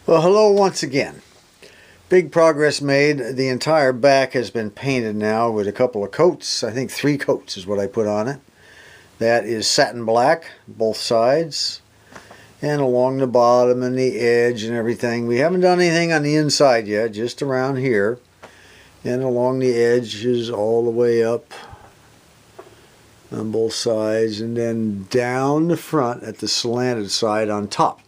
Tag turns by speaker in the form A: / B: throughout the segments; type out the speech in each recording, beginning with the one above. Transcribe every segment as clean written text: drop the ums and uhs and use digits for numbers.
A: Well, hello once again. Big progress made. The entire back has been painted now with a couple of coats. I think 3 coats is what I put on it. That is satin black, both sides, and along the bottom and the edge and everything. We haven't done anything on the inside yet, just around here. And along the edges all the way up on both sides, and then down the front at the slanted side on top.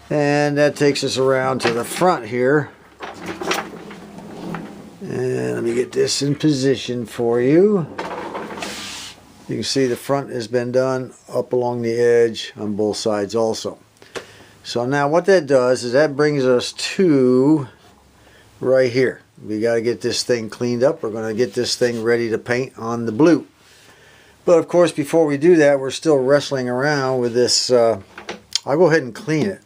A: And that takes us around to the front here. And let me get this in position for you. You can see the front has been done up along the edge on both sides also. So now what that does is that brings us to right here. We got to get this thing cleaned up. We're going to get this thing ready to paint on the blue. But of course, before we do that, we're still wrestling around with this. I'll go ahead and clean it.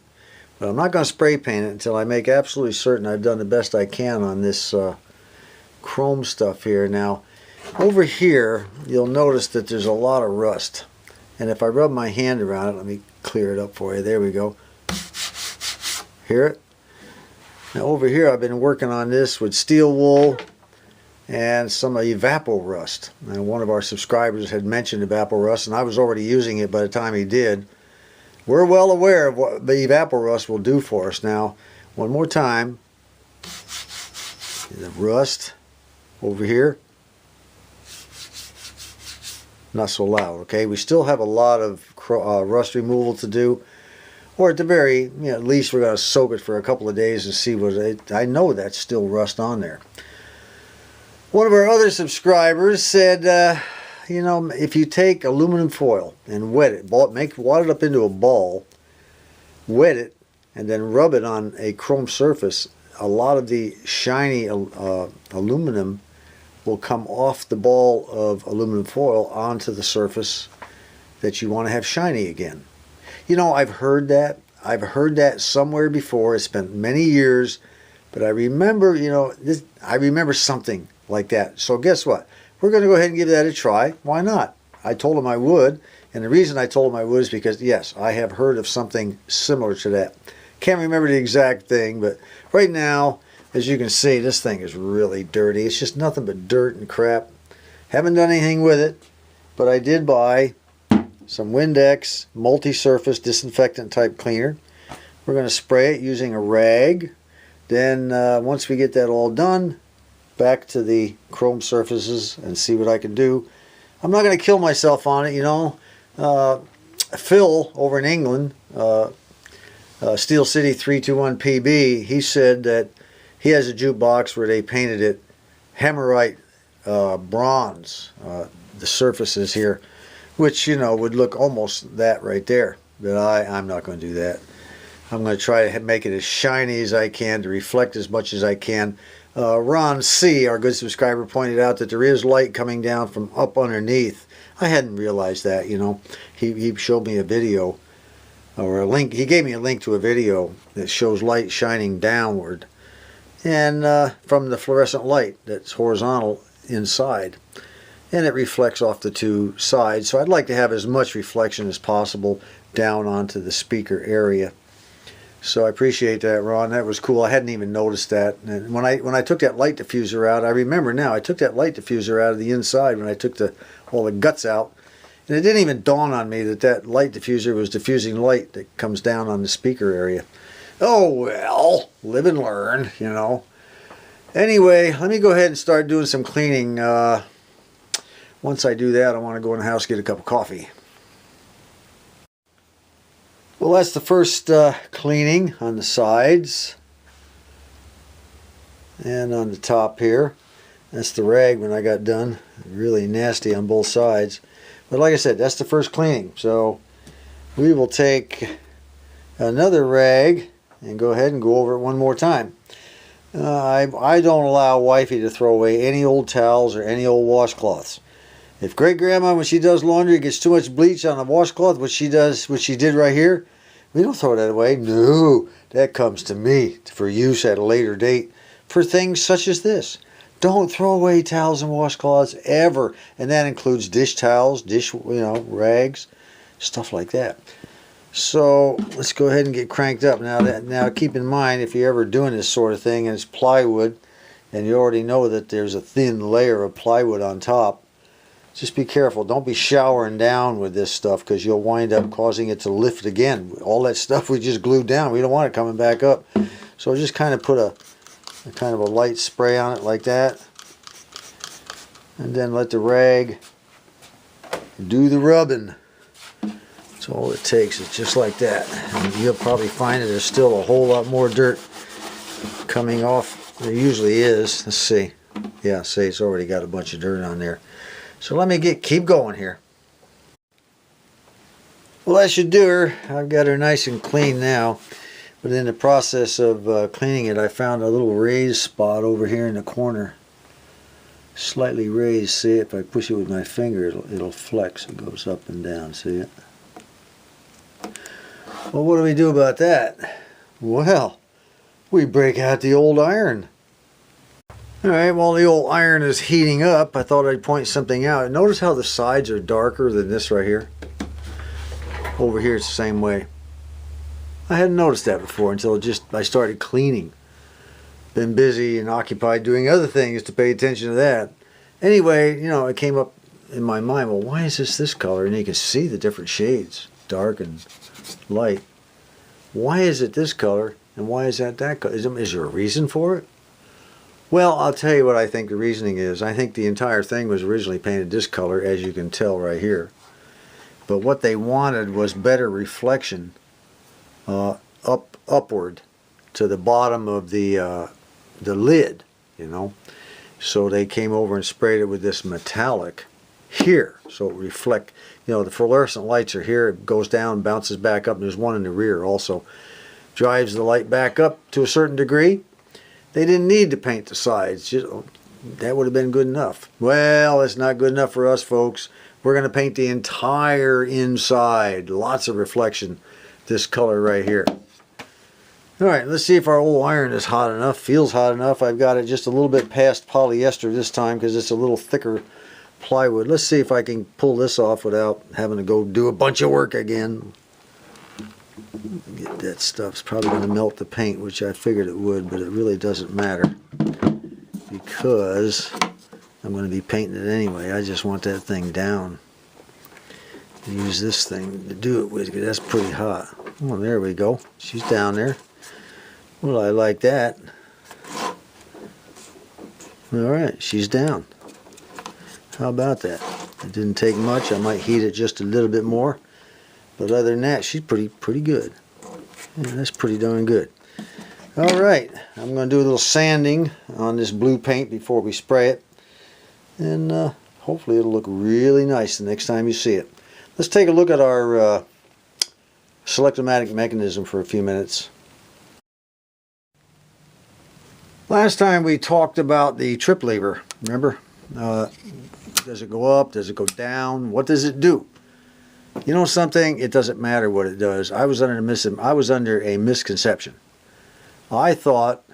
A: But I'm not going to spray paint it until I make absolutely certain I've done the best I can on this chrome stuff here. Now, over here, you'll notice that there's a lot of rust. And if I rub my hand around it, let me clear it up for you. There we go. Hear it? Now over here, I've been working on this with steel wool and some evapor rust. Now, one of our subscribers had mentioned evapor rust, and I was already using it by the time he did. We're well aware of what the evapor rust will do for us. Now, one more time, the rust over here, not so loud, okay? We still have a lot of rust removal to do, or at the very, at least we're going to soak it for a couple of days and see what I know that's still rust on there. One of our other subscribers said, if you take aluminum foil and wet it, wad it up into a ball, wet it, and then rub it on a chrome surface, a lot of the shiny aluminum will come off the ball of aluminum foil onto the surface that you want to have shiny again. I've heard that. I've heard that somewhere before. It's been many years, but I remember, I remember something like that. So guess what? We're going to go ahead and give that a try. Why not? I told him I would, and the reason I told him I would is because, yes, I have heard of something similar to that. Can't remember the exact thing, but right now, as you can see, this thing is really dirty. It's just nothing but dirt and crap. Haven't done anything with it, but I did buy some Windex multi-surface disinfectant type cleaner. We're going to spray it using a rag. Then once we get that all done, back to the chrome surfaces and see what I can do. I'm not going to kill myself on it, Phil over in England, Steel City 321 PB, he said that he has a jukebox where they painted it Hammerite bronze, the surfaces here, which, would look almost that right there. But I'm not going to do that. I'm going to try to make it as shiny as I can, to reflect as much as I can. Ron C., our good subscriber, pointed out that there is light coming down from up underneath. I hadn't realized that, He showed me a video, or a link. He gave me a link to a video that shows light shining downward, and from the fluorescent light that's horizontal inside. And it reflects off the 2 sides. So I'd like to have as much reflection as possible down onto the speaker area. So I appreciate that, Ron. That was cool. I hadn't even noticed that. And when I took that light diffuser out, I remember now, I took that light diffuser out of the inside when I took all the guts out. And it didn't even dawn on me that that light diffuser was diffusing light that comes down on the speaker area. Oh, well, live and learn, Anyway, let me go ahead and start doing some cleaning. Once I do that, I want to go in the house and get a cup of coffee. Well, that's the first cleaning on the sides and on the top here. That's the rag when I got done. Really nasty on both sides. But like I said, that's the first cleaning. So we will take another rag and go ahead and go over it one more time. I don't allow wifey to throw away any old towels or any old washcloths. If great grandma, when she does laundry, gets too much bleach on the washcloth, which she did right here, we don't throw that away. No, that comes to me for use at a later date for things such as this. Don't throw away towels and washcloths ever, and that includes dish towels, rags, stuff like that. So let's go ahead and get cranked up. Now keep in mind, if you're ever doing this sort of thing and it's plywood and you already know that there's a thin layer of plywood on top, just be careful. Don't be showering down with this stuff, because you'll wind up causing it to lift again. All that stuff we just glued down, we don't want it coming back up. So just kind of put a kind of a light spray on it like that, and then let the rag do the rubbing. That's all it takes. It's just like that. And you'll probably find that there's still a whole lot more dirt coming off. There usually is. Let's see. Yeah, see, it's already got a bunch of dirt on there. So let me keep going here. Well, that should do her. I've got her nice and clean now. But in the process of cleaning it, I found a little raised spot over here in the corner. Slightly raised. See, if I push it with my finger, it'll flex. It goes up and down. See it? Well, what do we do about that? Well, we break out the old iron. Alright, while the old iron is heating up, I thought I'd point something out. Notice how the sides are darker than this right here? Over here it's the same way. I hadn't noticed that before until I started cleaning. Been busy and occupied doing other things to pay attention to that. Anyway, you know, it came up in my mind, well, why is this color? And you can see the different shades, dark and light. Why is it this color and why is that color? Is there a reason for it? Well, I'll tell you what I think the reasoning is. I think the entire thing was originally painted this color, as you can tell right here. But what they wanted was better reflection upward to the bottom of the lid, you know. So they came over and sprayed it with this metallic here, so it reflect. You know, the fluorescent lights are here. It goes down, bounces back up, and there's one in the rear also. Drives the light back up to a certain degree. They didn't need to paint the sides. That would have been good enough. Well, it's not good enough for us, folks. We're going to paint the entire inside. Lots of reflection. This color right here. Alright, let's see if our old iron is hot enough. Feels hot enough. I've got it just a little bit past polyester this time because it's a little thicker plywood. Let's see if I can pull this off without having to go do a bunch of work again. Get that stuff's probably going to melt the paint, which I figured it would, but it really doesn't matter because I'm going to be painting it anyway. I just want that thing down. Use this thing to do it with, because that's pretty hot. Oh, there we go. She's down there. Well, I like that. Alright, she's down. How about that? It didn't take much. I might heat it just a little bit more. But other than that, she's pretty good. Yeah, that's pretty darn good. Alright, I'm going to do a little sanding on this blue paint before we spray it. And hopefully it'll look really nice the next time you see it. Let's take a look at our Select-O-Matic Mechanism for a few minutes. Last time we talked about the trip lever, remember? Does it go up? Does it go down? What does it do? You know something? It doesn't matter what it does. I was under a misconception. I thought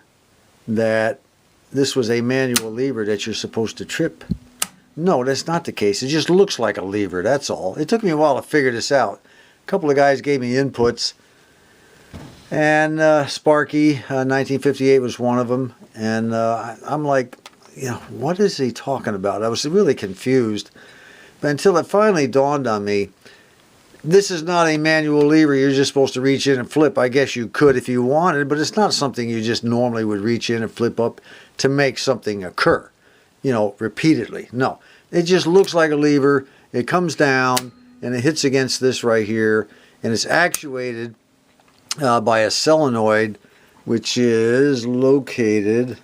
A: that this was a manual lever that you're supposed to trip. No, that's not the case. It just looks like a lever, that's all. It took me a while to figure this out. A couple of guys gave me inputs. And Sparky, 1958 was one of them. And I'm like, you know, what is he talking about? I was really confused. But until it finally dawned on me, this is not a manual lever you're just supposed to reach in and flip. I guess you could if you wanted, but it's not something you just normally would reach in and flip up to make something occur, you know, repeatedly. No, it just looks like a lever. It comes down and it hits against this right here, and it's actuated by a solenoid, which is located.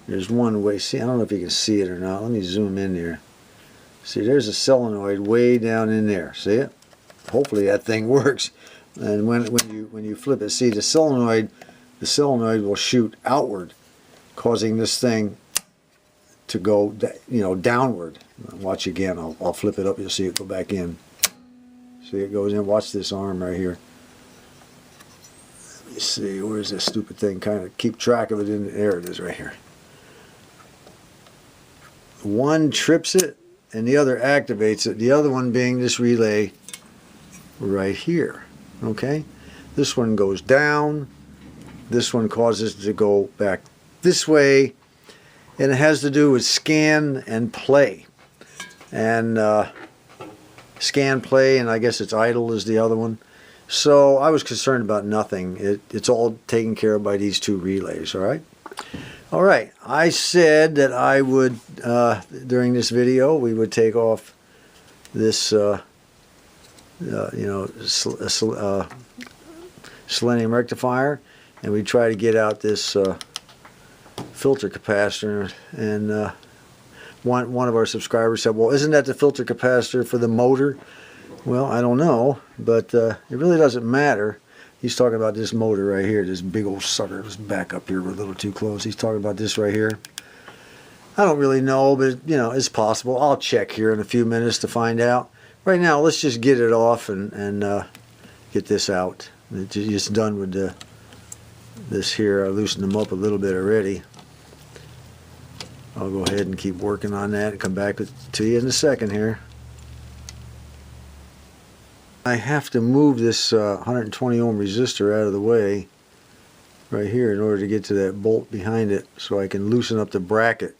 A: There's one way. See, I don't know if you can see it or not. Let me zoom in there. See, there's a solenoid way down in there. See it? Hopefully that thing works. And when you flip it, see the solenoid will shoot outward, causing this thing to go, you know, downward. Watch again. I'll flip it up. You'll see it go back in. See, it goes in. Watch this arm right here. Let me see. Where's this stupid thing? Kind of keep track of it. There it is right here. One trips it and the other activates it. The other one being this relay right here. Okay, this one goes down, this one causes it to go back this way, and it has to do with scan and play. And scan, play, and I guess it's idle is the other one. So I was concerned about nothing. It's all taken care of by these two relays. All right, I said that I would during this video we would take off this selenium rectifier, and we try to get out this filter capacitor. And one of our subscribers said, well, isn't that the filter capacitor for the motor? Well, I don't know, but it really doesn't matter. He's talking about this motor right here, this big old sucker. Let's back up here, we're a little too close. He's talking about this right here. I don't really know, but you know, it's possible. I'll check here in a few minutes to find out. Right now, let's just get it off and get this out. It's just done with this here. I loosened them up a little bit already. I'll go ahead and keep working on that and come back to you in a second here. I have to move this 120 ohm resistor out of the way right here in order to get to that bolt behind it, so I can loosen up the bracket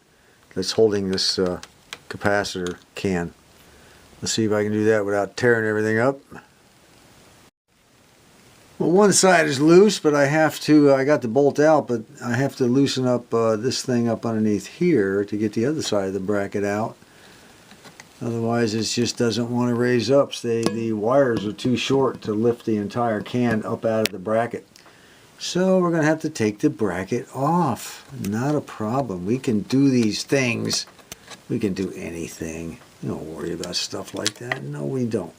A: that's holding this capacitor can. Let's see if I can do that without tearing everything up. Well, one side is loose, but I got the bolt out, but I have to loosen up this thing up underneath here to get the other side of the bracket out. Otherwise, it just doesn't want to raise up. The wires are too short to lift the entire can up out of the bracket. So we're going to have to take the bracket off. Not a problem. We can do these things. We can do anything. Don't worry about stuff like that. No, we don't.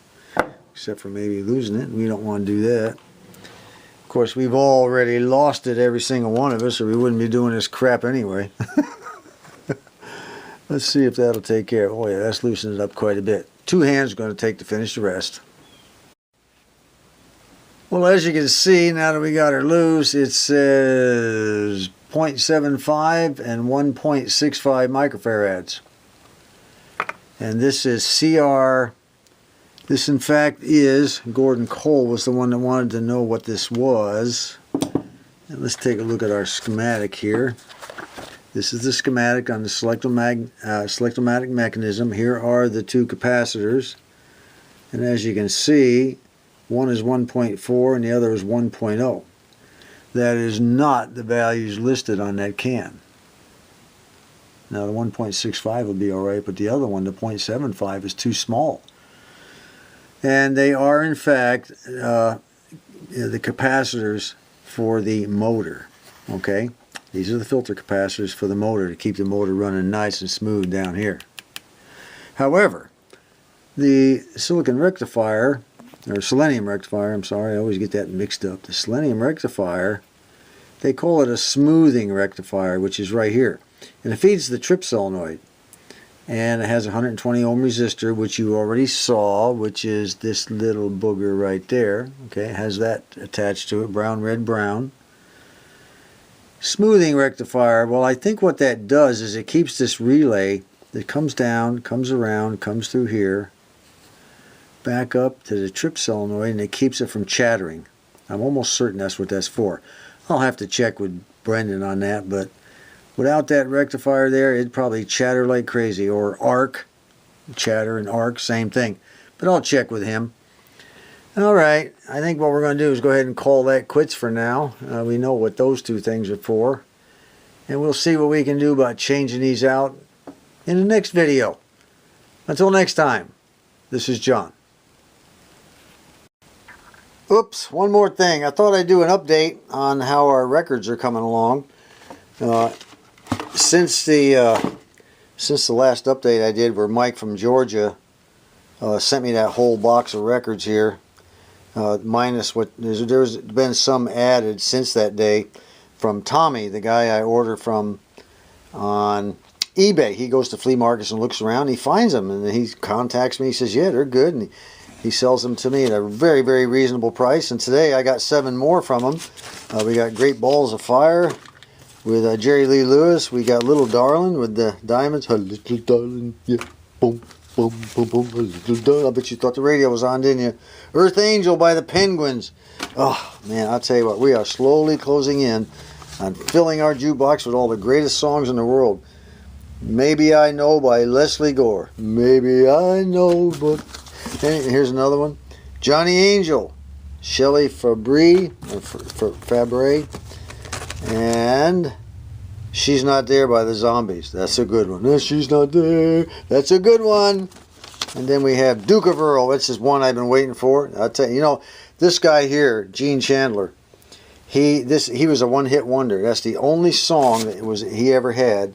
A: Except for maybe losing it. We don't want to do that. Of course, we've already lost it, every single one of us, or we wouldn't be doing this crap anyway. Let's see if that'll take care of it. Oh yeah, that's loosened it up quite a bit. Two hands are going to take to finish the rest. Well, as you can see, now that we got her loose, it says 0.75 and 1.65 microfarads. And this is CR. This, in fact, is, Gordon Cole was the one that wanted to know what this was. And let's take a look at our schematic here. This is the schematic on the Select-O-Matic Mechanism. Here are the two capacitors. And as you can see, one is 1.4 and the other is 1.0. That is not the values listed on that can. Now the 1.65 will be alright, but the other one, the 0.75, is too small. And they are, in fact, the capacitors for the motor. Okay? These are the filter capacitors for the motor to keep the motor running nice and smooth down here. However, the silicon rectifier, or selenium rectifier, I'm sorry, I always get that mixed up. The selenium rectifier, they call it a smoothing rectifier, which is right here. And it feeds the trip solenoid. And it has a 120 ohm resistor, which you already saw, which is this little booger right there. Okay, it has that attached to it, brown, red, brown. Smoothing rectifier, well, I think what that does is it keeps this relay that comes down, comes around, comes through here, back up to the trip solenoid, and it keeps it from chattering. I'm almost certain that's what that's for. I'll have to check with Brendan on that, but without that rectifier there, it'd probably chatter like crazy. Or arc, chatter and arc, same thing. But I'll check with him. Alright, I think what we're going to do is go ahead and call that quits for now. We know what those two things are for. And we'll see what we can do about changing these out in the next video. Until next time, this is John. Oops, one more thing. I thought I'd do an update on how our records are coming along. Since the last update I did, where Mike from Georgia sent me that whole box of records here, minus what there's been some added since that day from Tommy, the guy I order from on eBay. He goes to flea markets and looks around. He finds them and he contacts me. He says, "Yeah, they're good," and he sells them to me at a very, very reasonable price. And today I got 7 more from him. We got Great Balls of Fire with Jerry Lee Lewis. We got Little Darling with the Diamonds. Little Darling, yeah, boom. Boom, boom, boom. I bet you thought the radio was on, didn't you? Earth Angel by the Penguins. Oh, man, I'll tell you what. We are slowly closing in on filling our jukebox with all the greatest songs in the world. Maybe I Know by Leslie Gore. Maybe I know, but... And here's another one. Johnny Angel. Shelley Fabre. And She's Not There by the Zombies. That's a good one. She's Not There. That's a good one. And then we have Duke of Earl. This is one I've been waiting for. I'll tell you, you know, this guy here, Gene Chandler, he was a one-hit wonder. That's the only song that he ever had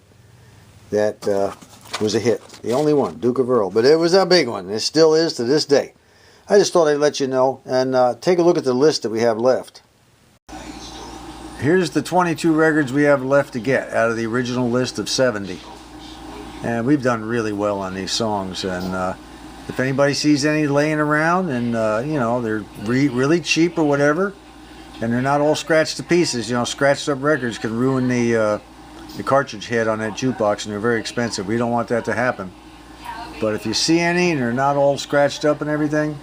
A: that was a hit. The only one, Duke of Earl. But it was a big one. It still is to this day. I just thought I'd let you know. And take a look at the list that we have left. Here's the 22 records we have left to get out of the original list of 70. And we've done really well on these songs. And if anybody sees any laying around and, you know, they're really cheap or whatever, and they're not all scratched to pieces, you know, scratched up records can ruin the cartridge head on that jukebox, and they're very expensive. We don't want that to happen. But if you see any and they're not all scratched up and everything,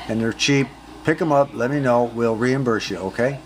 A: and they're cheap, pick them up, let me know, we'll reimburse you, okay?